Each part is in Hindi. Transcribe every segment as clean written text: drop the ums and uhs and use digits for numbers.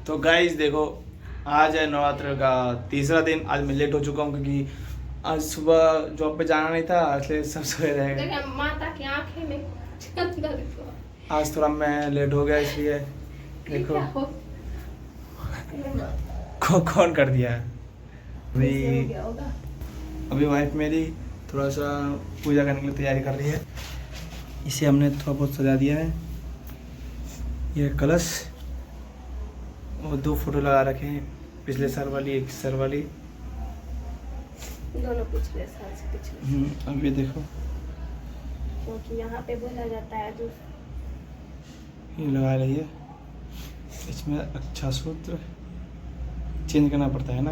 तो गाइस देखो, आज है नवरात्र का तीसरा दिन। आज मैं लेट हो चुका हूँ क्योंकि आज सुबह जॉब पे जाना नहीं था, इसलिए सब सोए रहे। माता की आंखें में आज थोड़ा मैं लेट हो गया, इसलिए देखो कौन कर दिया है। अभी वाइफ मेरी थोड़ा सा पूजा करने के लिए तैयारी कर रही है। इसे हमने थोड़ा बहुत सजा दिया है। ये कलश और 2 फोटो लगा रखे हैं, पिछले साल वाली, एक साल वाली, दोनों पिछले साल से पिछले। अब ये देखो, क्योंकि यहाँ पे बोला जाता है जो ये लगा रही है। इसमें अच्छा सूत्र चेंज करना पड़ता है ना।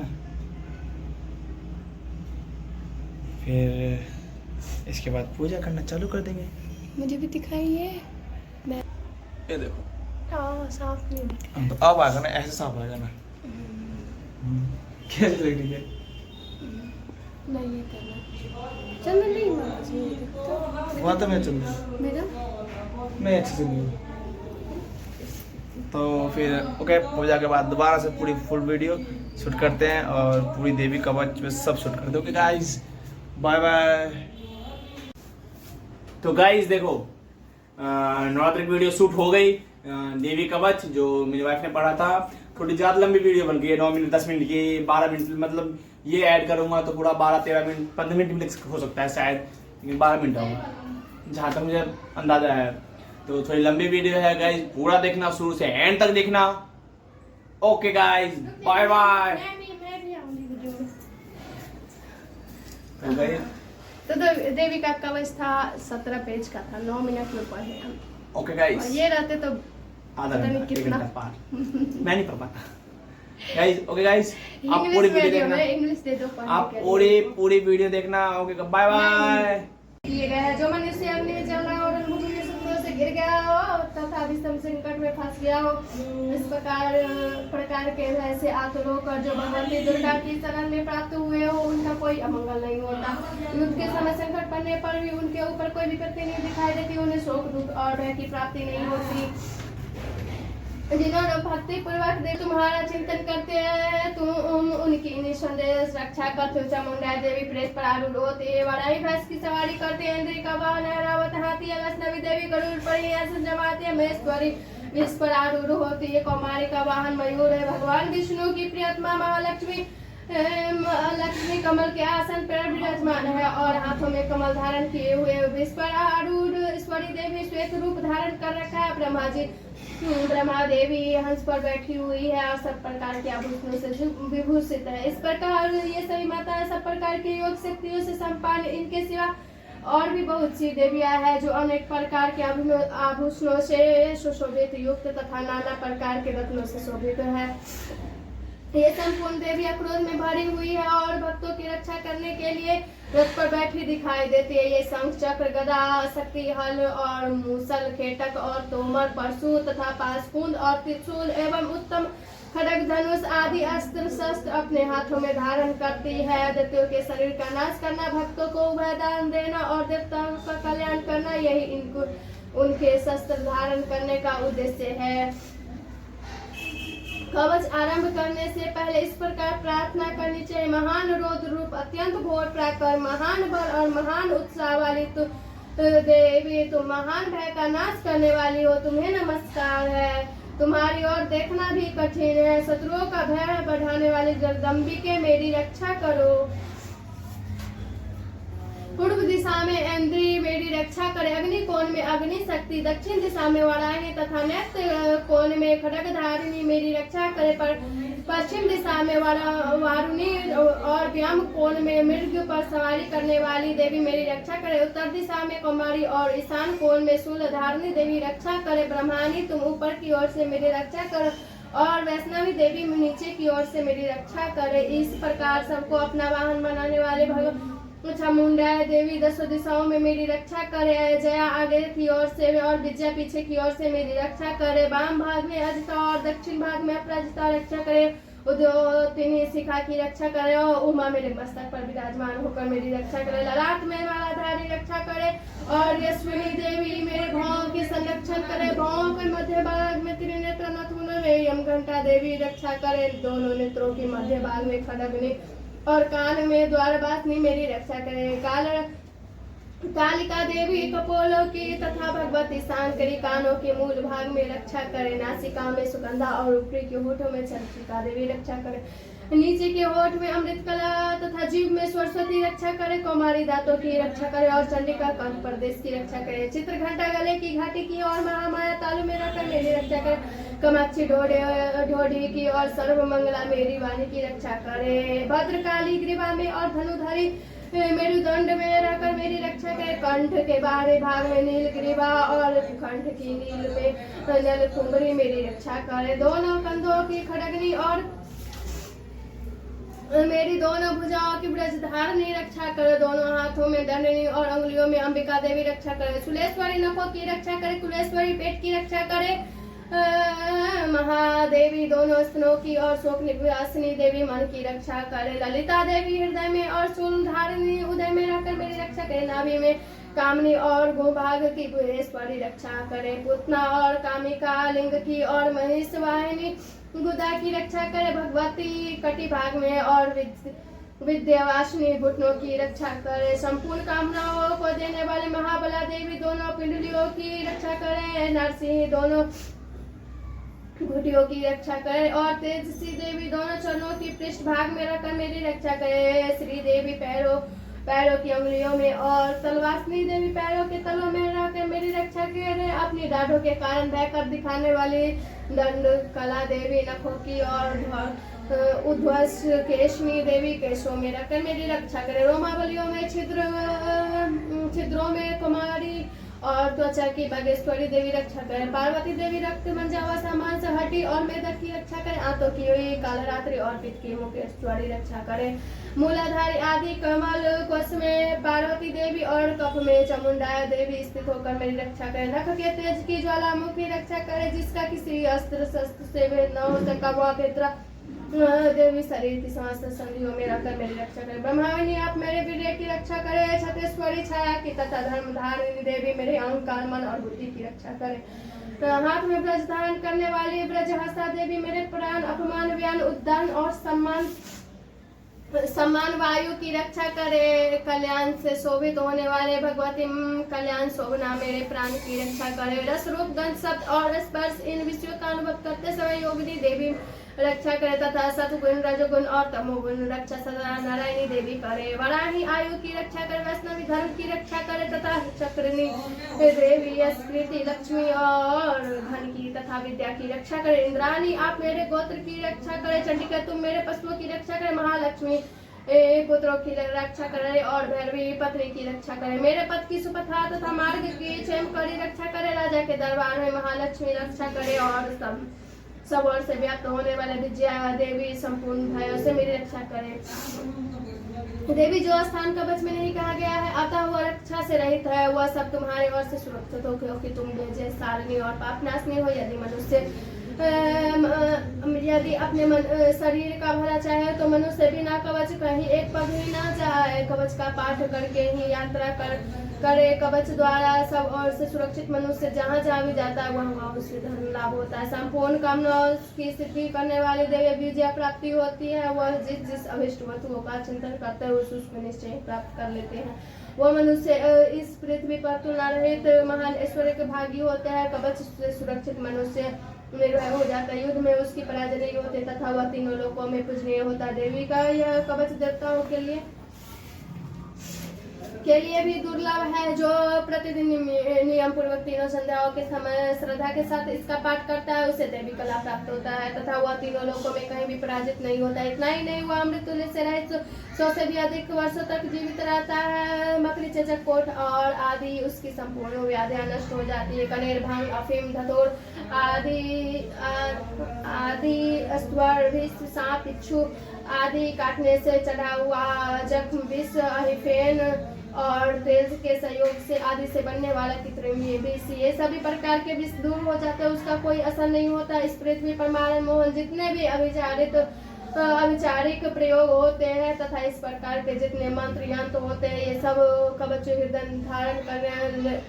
फिर इसके बाद पूजा करना चालू कर देंगे। मुझे भी दिखाइए। मैं ये देखो, साफ नहीं दिखा। तो अब आएगा ना, ऐसे साफ आएगा ना। कैसे लग रही है? नहीं ये करना चंदन नहीं मारना चाहिए। वहाँ तो मैं चंदन मेरा मैं अच्छे से नहीं हूँ। तो फिर ओके, पूजा के बाद दोबारा से पूरी फुल वीडियो शूट करते हैं और पूरी देवी कवच में सब शूट करते हैं। Okay guys, bye bye. तो गाइस देखो, नवरात्रि की वीडियो शूट हो गई। देवी कवच जो मेरी वाइफ ने पढ़ा था, थोड़ी ज़्यादा लंबी वीडियो बन गई है, 9 मिनट 10 मिनट की, 12 मिनट, मतलब ये ऐड करूँगा तो पूरा 12-13 मिनट 15 मिनट भी हो सकता है शायद, लेकिन 12 मिनट होगा जहाँ तक मुझे अंदाजा है। तो थोड़ी लंबी वीडियो है गाइस, पूरा देखना, शुरू से एंड तक देखना। Okay guys, bye bye. मैं भी आऊंगी वीडियो में। तो गाइस तो देवी का कवच था 17 पेज का था, 9 मिनट में पढ़े हम। ओके गाइस, और ये रहते तो आधा पता नहीं घंटा, 1 कितना। घंटा पार। मैं नहीं पढ़ पाता गाइस। ओके गाइस, आप पूरी इंग्लिश वीडियो वीडियो देखना, में इंग्लिश दे दो पढ़ने आप के लिए। पूरी वीडियो देखना। Okay bye bye. किए गए हैं जो मनुष्य अग्नि में जल रहा हो और मुझे में शत्रुओं से गिर गया हो तथा विषम संकट में फंस गया हो, इस प्रकार के ऐसे आतुलोक जो भगवती दुर्गा की शरण में प्राप्त हुए हो, उनका कोई अमंगल नहीं होता। युद्ध के समय संकट पड़ने पर भी उनके ऊपर कोई विपत्ति नहीं दिखाई देती, उन्हें शोक दुख और भय की प्राप्ति नहीं होती। जिन्होंने भक्ति पूर्वक देव तुम्हारा चिंतन करते हैं, तुम उनकी निसंदेह रक्षा करते हो। चामुंडा देवी प्रेत पर आरूढ़ होते हैं, वराही भैंस की सवारी करते हैं, इंद्री का वाहन है रावत हाथी, वैष्णवी देवी गरुड़ पर ही आसन जमाते हैं, महेश्वरी विष पर आरूढ़ होती है, कौमारी का वाहन मयूर है। भगवान विष्णु की प्रियतमा महालक्ष्मी लक्ष्मी कमल के आसन पर विराजमान है और हाथों में कमल धारण किए हुए विष पर आरूढ़ ईश्वरी देवी श्वेत रूप धारण कर रखा है। ब्रह्मा देवी हंस पर बैठी हुई है और सब प्रकार के आभूषणों से विभूषित है। इस प्रकार ये सभी माताएं सब प्रकार की योग शक्तियों से संपन्न, इनके सिवा और भी बहुत सी देवियां हैं जो अनेक प्रकार के आभूषणों से सुशोभित युक्त तथा नाना प्रकार के रत्नों से शोभित है। ये संपूर्ण देवियां क्रोध में भरी हुई है और भक्तों की रक्षा करने के लिए रथ पर बैठी दिखाई देती है। ये शंख चक्र गदा शक्ति हल और मूसल खेटक और तोमर परशु तथा पाशकुंद और त्रिशूल एवं उत्तम खड्ग धनुष आदि अस्त्र शस्त्र अपने हाथों में धारण करती है। दैत्यों के शरीर का नाश करना, भक्तों को उभय दान देना और देवताओं का कल्याण करना, यही उनके शस्त्र धारण करने का उद्देश्य है। कवच आरंभ करने से पहले इस प्रकार प्रार्थना करनी चाहिए। महान रौद्र रूप, अत्यंत घोर प्रखर, महान बल और महान उत्साह वाली देवी, तुम महान भय का नाश करने वाली हो, तुम्हें नमस्कार है। तुम्हारी ओर देखना भी कठिन है, शत्रुओं का भय बढ़ाने वाली जगदम्बिके मेरी रक्षा करो। पूर्व दिशा में इंद्री मेरी रक्षा करे, अग्नि कोण में अग्नि शक्ति, दक्षिण दिशा में वराही तथा नेत्र कोण में खड्गधारिणी मेरी रक्षा करे, पर पश्चिम दिशा में वारुणी और व्याम कोण में मृग पर सवारी करने वाली देवी मेरी रक्षा करे, उत्तर दिशा में कुमारी और ईशान कोण में शूलधारिणी देवी रक्षा करे, ब्रह्मानी तुम ऊपर की ओर से मेरी रक्षा करो और वैष्णवी देवी नीचे की ओर से मेरी रक्षा करे। इस प्रकार सबको अपना वाहन बनाने वाले भगवान चामुंडा देवी 10 दिशाओं में मेरी रक्षा करे। जया आगे की ओर से और विजया पीछे की ओर से मेरी रक्षा करे। वाम भाग में अजिता और दक्षिण भाग में अपराजिता रक्षा करे। उद्योतिनी शिखा की रक्षा करे और उमा मेरे मस्तक पर विराजमान होकर मेरी रक्षा करे। ललाट में मालाधारी रक्षा करे और यशस्विनी देवी मेरे भाव की संरक्षण करे। भाव के मध्य भाग में त्रिनेत्र नथुन में यमघंटा देवी रक्षा करे, दोनों नेत्रों की मध्य भाग में खड्गनी और कान में द्वारपासनी मेरी रक्षा करे। कालिका देवी कपोलों की तथा भगवती सांकरी कानों के मूल भाग में रक्षा करे। नासिका में सुगंधा और ऊपरी के होठों में चंद्रिका देवी रक्षा करे। नीचे के होठ में अमृत कला तथा जीभ में सरस्वती रक्षा करे। कौमारी दांतों की रक्षा करे और चंडिका कंठ प्रदेश की रक्षा करे। चित्र घंटा गले की घाटी की और महामाया तालु में रखकर मेरी रक्षा करे। कामाक्षी ढोढ़ी की और सर्वमंगला मेरी वाणी की रक्षा करे। भद्रकाली ग्रीवा में और धनुधारी मेरुदंड में रहकर मेरी रक्षा करे। कंठ के बाहरी भाग में नील ग्रीवा और कंठ की नील में नल कुंभरी मेरी रक्षा करे। दोनों कंधों की खड्गनी और मेरी दोनों भुजाओं की ब्रजधारणी रक्षा करे। दोनों हाथों में दंडनी और अंगुलियों में अंबिका देवी रक्षा करे। सुलेश्वरी नखों की रक्षा करे। कुलेश्वरी पेट की रक्षा करे। महादेवी दोनों स्तनों की और शोक निवासिनी देवी मन की रक्षा करे। ललिता देवी हृदय में और शूलधारिणी उदय में रहकर मेरी रक्षा करे। नाभि में कामनी और गोभाग की गुहेश्वरी रक्षा करे। पुतना और कामिका लिंग की और महिष वाहिनी गुदा की रक्षा करे। भगवती कटी भाग में और विद्यावासिनी घुटनों की रक्षा करे। संपूर्ण कामनाओं को देने वाले महाबला देवी दोनों पिंडलियों की रक्षा करे। नरसिंह दोनों घुटियों की रक्षा करे और तेजसी देवी दोनों चरणों की पृष्ठ भाग में रखकर मेरी रक्षा करे। श्री देवी पैरों की अंगुलियों में और तलवासनी देवी पैरों के तलों में रहकर मेरी रक्षा करे। अपनी दाढ़ों के कारण भय कर दिखाने वाली दंड कला देवी नखों की और उध्वस केशनी देवी केशों में रखकर मेरी रक्षा करे। रोमावलियों में छिद्रों में कुमारी और त्वचा की बागेश्वरी देवी रक्षा करे। पार्वती देवी रक्त मंजावा सामान से हटी और मेदक की रक्षा करे। आंतों की हुई कालरात्रि और पित्त की मुकेश्वरी रक्षा करे। मूलाधारी आदि कमल कोश में पार्वती देवी और कफ में चामुंडा देवी स्थित होकर मेरी रक्षा करे। नख के तेज की ज्वालामुखी रक्षा करे। जिसका किसी अस्त्र शस्त्र से भेद न हो सका वह पितरा देवी शरीर की समस्त संधियों में रखकर मेरी रक्षा करे। ब्रह्माविनी आप मेरे वीर्य की रक्षा करे। छत्तेश्वरी छाया की तथा धर्मधारिणी देवी मेरे अहंकार मन और बुद्धि की रक्षा करे। हाथ में ब्रज धारण करने वाली ब्रजहस्ता देवी मेरे प्राण अपमान व्यान उद्दान और सम्मान वायु की रक्षा करे। कल्याण से शोभित होने वाले भगवती कल्याण शोभना मेरे प्राण की रक्षा करे। रस रूप गंध शब्द और स्पर्श इन विषयों का अनुभव करते समय योगिनी देवी रक्षा करे तथा सतगुण रजगुण और तमोगुण रक्षा सदा नारायणी देवी करे। वराही आयु की रक्षा करे। वैष्णवी धर्म की रक्षा करे तथा चक्रनी देवी स्मृति लक्ष्मी और धन की तथा विद्या की रक्षा करे। इंद्राणी आप मेरे गोत्र की रक्षा करे। चंडिका तुम मेरे पशुओं की रक्षा करे। महालक्ष्मी पुत्रों की रक्षा करे और भैरवी पत्नी की रक्षा करे। मेरे पद की सुपथा तथा मार्ग की क्षेम करी रक्षा करे। राजा के दरबार में महालक्ष्मी रक्षा करे और सब ओर से व्याप्त होने वाले विजया देवी संपूर्ण भयों से मेरी रक्षा करे। देवी जो स्थान कवच में नहीं कहा गया है अतः वह रक्षा से रहित है वह सब तुम्हारे ओर से सुरक्षित हो क्योंकि तुम बेजे सारणी और पापनाशनी हो। यदि मनुष्य यदि अपने शरीर का भला चाहे तो मनुष्य बिना कवच कहीं एक पग ही ना जाए। कवच का पाठ करके ही यात्रा करे। कवच द्वारा सब ओर से सुरक्षित मनुष्य जहाँ जहाँ भी जाता है वहाँ उसे धन लाभ होता है। संपूर्ण कामनाओं की सिद्धि करने वाली देवी विजय प्राप्ति होती है। वह जिस अभिष्ट वस्तुओं का चिंतन करते हैं उसको निश्चय प्राप्त कर लेते हैं। वह मनुष्य इस पृथ्वी पर तुलना रहित महान ऐश्वर्य के भागी होते हैं। कवच से सुरक्षित मनुष्य निर्भय हो जाता है। युद्ध में उसकी पराजय नहीं होती तथा वह तीनों लोकों में पूजनीय होता है। देवी का यह कवच देवताओं के लिए भी दुर्लभ है। जो प्रतिदिन नियम पूर्वक तीनों संध्याओं के समय श्रद्धा के साथ इसका पाठ करता है उसे देवी कला प्राप्त होता है तथा वह तीनों लोकों में कहीं भी पराजित नहीं होता। इतना ही नहीं वह अमृत से रहित 100 से भी अधिक वर्षों तक जीवित रहता है। मकड़ी चेचक कोट और आदि उसकी संपूर्ण व्याधियां नष्ट हो जाती है। कनेर भांग अफीम धतूर आदि स्वर विष सांप इच्छू आदि काटने से चढ़ा हुआ जख्म विष अहिफेन और तेज के सहयोग से आदि से बनने वाला कृत्रिम विष ये सभी प्रकार के विष दूर हो जाते हैं। उसका कोई असर नहीं होता। इस पृथ्वी पर मारण मोहन जितने भी अविचारिक प्रयोग होते हैं तथा इस प्रकार के जितने मंत्र यंत्र होते हैं ये सब कवच हृदय धारण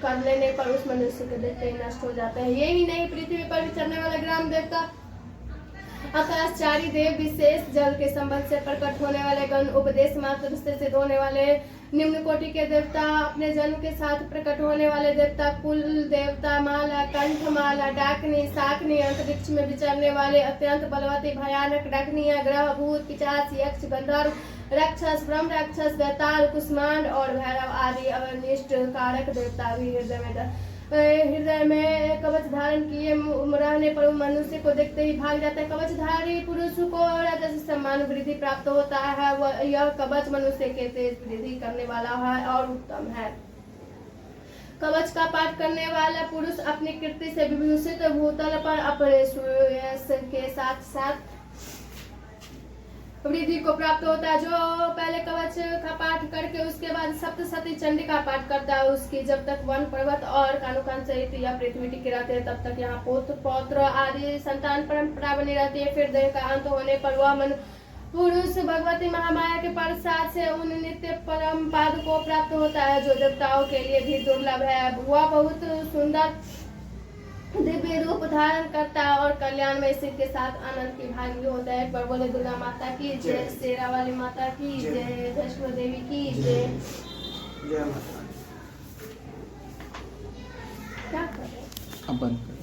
कर लेने पर उस मनुष्य के देते नष्ट हो जाते हैं। यही नहीं पृथ्वी पर विचरने वाला ग्राम देवता आकाशचारी देव विशेष जल के संबंध से प्रकट होने वाले गण उपदेश मात्र से सिद्ध होने वाले निम्न कोटि के देवता, अपने जन्म के साथ प्रकट होने वाले देवता, कुल देवता, माला, कंठ माला, डाकनी, शाकनी, अंतरिक्ष में विचरने वाले अत्यंत बलवती भयानक डाकनिया, ग्रह, भूत, पिशाच, यक्ष, गंधर्व, राक्षस, ब्रह्म राक्षस, बेताल, कुष्मांड और भैरव आदि अनिष्ट कारक देवता भी हृदय में कवच धारण किए रहने पर मनुष्य को देखते ही भाग जाता है। कवचधारी पुरुष को राजस सम्मान वृद्धि प्राप्त होता है। यह कवच मनुष्य के तेज वृद्धि करने वाला है और उत्तम है। कवच का पाठ करने वाला पुरुष अपनी कीर्ति से विभूषित भूतल पर अपने सुयश के साथ साथ वृद्धि को प्राप्त होता है। जो पहले कवच का पाठ करके उसके बाद सप्तशती चंडी का पाठ करता है, उसकी जब तक वन पर्वत और कानुकान सहित या पृथ्वी टिकी रहती है तब तक यहाँ पुत्र पौत्र आदि संतान परंपरा बनी रहती है। फिर देह का अंत होने पर वह मन पुरुष भगवती महामाया के प्रसाद से उन नित्य परम पाद को प्राप्त होता है जो देवताओं के लिए भी दुर्लभ है। वह बहुत सुंदर दिव्य रूप धारण करता है और कल्याण में इसी के साथ आनंद की भागी होता है। एक बार बोले दुर्गा माता की जय, शेरा वाली माता की जय, वैष्णो देवी की जय। जय माता। क्या कर रहे हैं? अब बंद कर।